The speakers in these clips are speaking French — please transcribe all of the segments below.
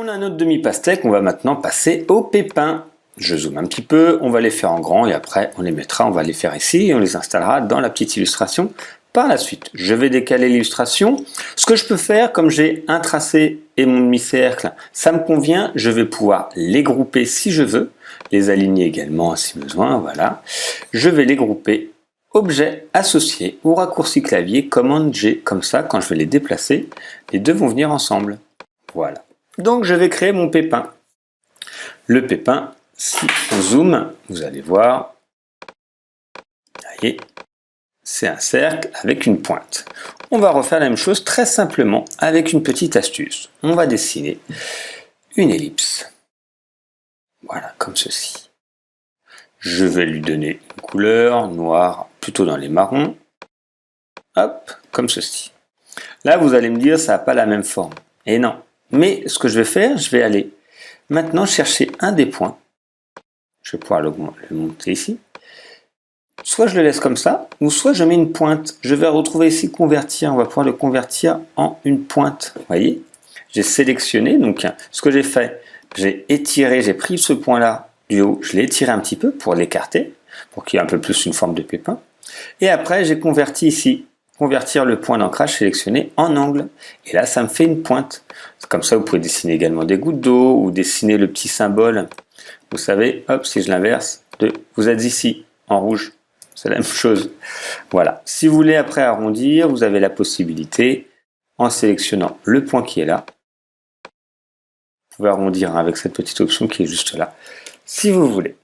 a notre demi-pastèque, on va maintenant passer aux pépins. Je zoome un petit peu, on va les faire en grand et après on les mettra, on va les faire ici et on les installera dans la petite illustration par la suite. Je vais décaler l'illustration. Ce que je peux faire, comme j'ai un tracé et mon demi-cercle, ça me convient, je vais pouvoir les grouper si je veux, les aligner également si besoin, voilà. Je vais les grouper, objet associé ou raccourci clavier, commande G, comme ça quand je vais les déplacer, les deux vont venir ensemble. Voilà. Donc je vais créer mon pépin. Le pépin, si on zoome, vous allez voir, voyez, c'est un cercle avec une pointe. On va refaire la même chose très simplement avec une petite astuce. On va dessiner une ellipse. Voilà, comme ceci. Je vais lui donner une couleur noire, plutôt dans les marrons. Hop, comme ceci. Là, vous allez me dire, ça n'a pas la même forme. Et non. Mais ce que je vais faire, je vais aller maintenant chercher un des points. Je vais pouvoir le monter ici. Soit je le laisse comme ça, ou soit je mets une pointe. Je vais retrouver ici convertir. On va pouvoir le convertir en une pointe. Vous voyez? J'ai sélectionné. Donc, ce que j'ai fait, j'ai étiré, j'ai pris ce point-là du haut. Je l'ai étiré un petit peu pour l'écarter, pour qu'il y ait un peu plus une forme de pépin. Et après, j'ai converti ici. Convertir le point d'ancrage sélectionné en angle. Et là, ça me fait une pointe. Comme ça, vous pouvez dessiner également des gouttes d'eau ou dessiner le petit symbole. Vous savez, hop, si je l'inverse, vous êtes ici, en rouge. C'est la même chose. Voilà. Si vous voulez après arrondir, vous avez la possibilité, en sélectionnant le point qui est là, vous pouvez arrondir avec cette petite option qui est juste là, si vous voulez.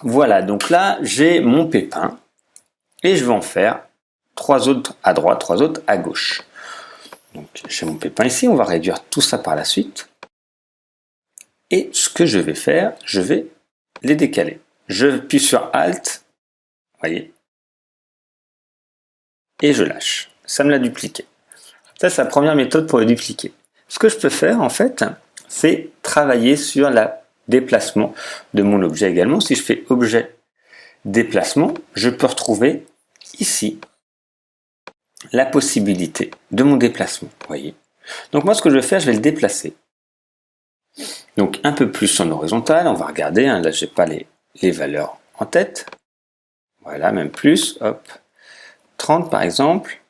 Voilà, donc là, j'ai mon pépin et je vais en faire 3 autres à droite, 3 autres à gauche. Donc j'ai mon pépin ici, on va réduire tout ça par la suite. Et ce que je vais faire, je vais les décaler. Je appuie sur Alt, voyez, et je lâche. Ça me l'a dupliqué. Ça, c'est la première méthode pour le dupliquer. Ce que je peux faire, en fait, c'est travailler sur le déplacement de mon objet également. Si je fais objet, déplacement, je peux retrouver ici la possibilité de mon déplacement. Voyez. Donc moi, ce que je vais faire, je vais le déplacer. Donc un peu plus en horizontal. On va regarder. Hein, là, j'ai pas les valeurs en tête. Voilà, même plus. Hop, 30 par exemple.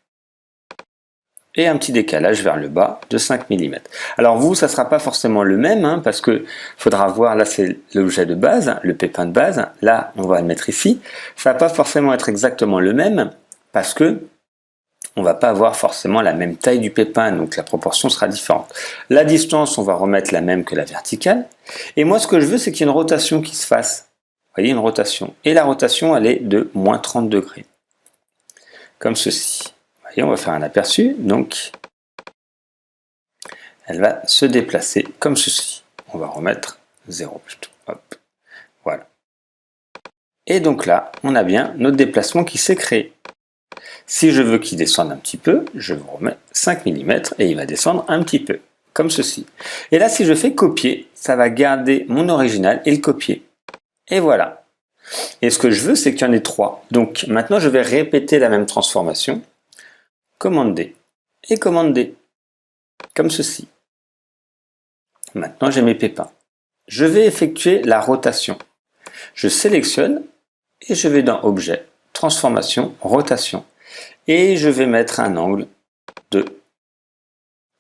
Et un petit décalage vers le bas de 5 mm. Alors vous, ça ne sera pas forcément le même, hein, parce que faudra voir, là c'est l'objet de base, le pépin de base, là on va le mettre ici. Ça va pas forcément être exactement le même, parce que on va pas avoir forcément la même taille du pépin, donc la proportion sera différente. La distance, on va remettre la même que la verticale. Et moi, ce que je veux, c'est qu'il y ait une rotation qui se fasse. Vous voyez, une rotation. Et la rotation, elle est de moins 30 degrés. Comme ceci. Vous voyez, on va faire un aperçu. Donc, elle va se déplacer comme ceci. On va remettre 0 plutôt. Hop. Voilà. Et donc là, on a bien notre déplacement qui s'est créé. Si je veux qu'il descende un petit peu, je vous remets 5 mm et il va descendre un petit peu, comme ceci. Et là, si je fais copier, ça va garder mon original et le copier. Et voilà. Et ce que je veux, c'est qu'il y en ait 3. Donc maintenant, je vais répéter la même transformation. Commande D et commande D, comme ceci. Maintenant, j'ai mes pépins. Je vais effectuer la rotation. Je sélectionne et je vais dans Objet, Transformation, Rotation. Et je vais mettre un angle de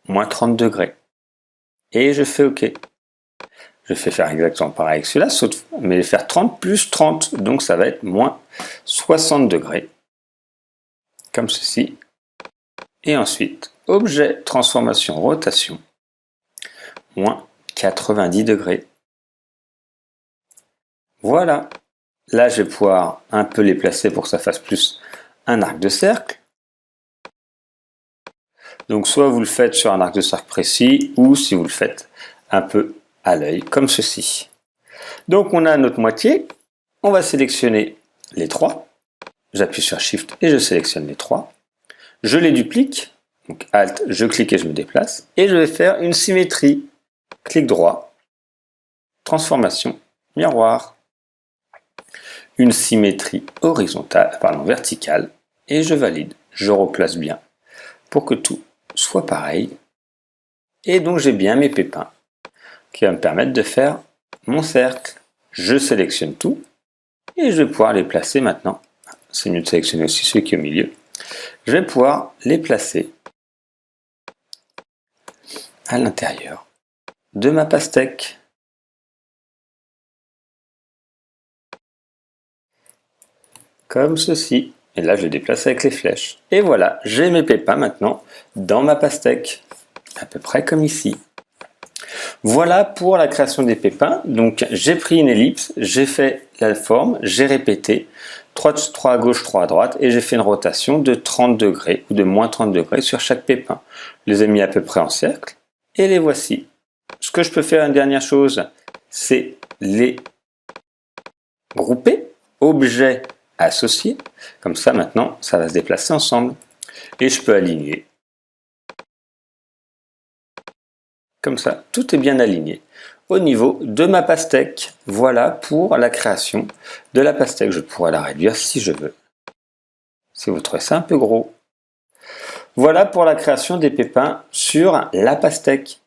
moins 30 degrés. Et je fais OK. Je fais faire exactement pareil que celui-là, mais faire 30 plus 30. Donc ça va être moins 60 degrés. Comme ceci. Et ensuite, objet, transformation, rotation. Moins 90 degrés. Voilà. Là, je vais pouvoir un peu les placer pour que ça fasse plus un arc de cercle. Donc soit vous le faites sur un arc de cercle précis, ou si vous le faites un peu à l'œil, comme ceci. Donc on a notre moitié, on va sélectionner les 3, j'appuie sur Shift et je sélectionne les 3, je les duplique, donc Alt, je clique et je me déplace, et je vais faire une symétrie, clic droit, transformation, miroir, une symétrie horizontale, verticale, et je valide, je replace bien pour que tout soit pareil. Et donc j'ai bien mes pépins. qui va me permettre de faire mon cercle. Je sélectionne tout et je vais pouvoir les placer maintenant. C'est mieux de sélectionner aussi ceux qui sont au milieu. Je vais pouvoir les placer à l'intérieur de ma pastèque. Comme ceci. Et là, je les déplace avec les flèches. Et voilà, j'ai mes pépins maintenant dans ma pastèque. À peu près comme ici. Voilà pour la création des pépins. Donc, j'ai pris une ellipse, j'ai fait la forme, j'ai répété. 3 à gauche, 3 à droite. Et j'ai fait une rotation de 30 degrés ou de moins 30 degrés sur chaque pépin. Je les ai mis à peu près en cercle. Et les voici. Ce que je peux faire, une dernière chose, c'est les grouper. Objet associé. Comme ça, maintenant, ça va se déplacer ensemble. Et je peux aligner. Comme ça, tout est bien aligné. Au niveau de ma pastèque, voilà pour la création de la pastèque. Je pourrais la réduire si je veux. Si vous trouvez ça un peu gros. Voilà pour la création des pépins sur la pastèque.